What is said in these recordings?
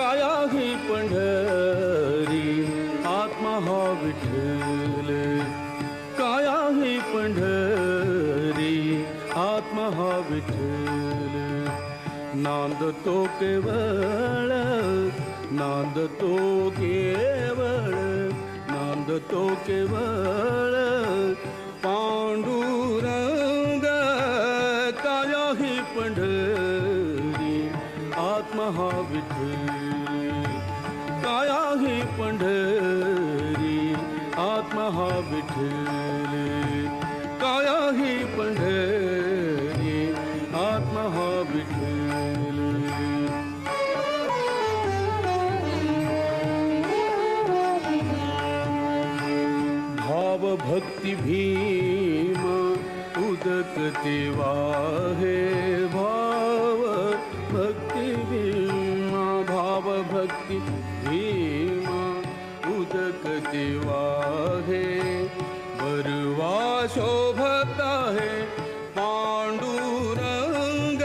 काया ही पंढरी आत्मा हा विठ्ठल, काया ही पंढरी आत्मा हा विठ्ठल. नांदतो केवळ, नांदतो केवळ, नांदतो केवळ पांडुरंग. काया ही पंढरी आत्मा हा विठ्ठल, काया ही पंढरी आत्मा हा विठ्ठल, काया ही पंढरी आत्मा हा विठ्ठल. भाव भक्ती भीम उदकते वाहे, भाव भक्ती भीमा, भाव भक्ती भीमा उदकते वाहे. बरवा शोभत आहे पांडुरंग.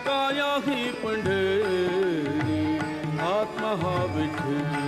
काया ही पंढरी आत्मा हा विठ्ठल,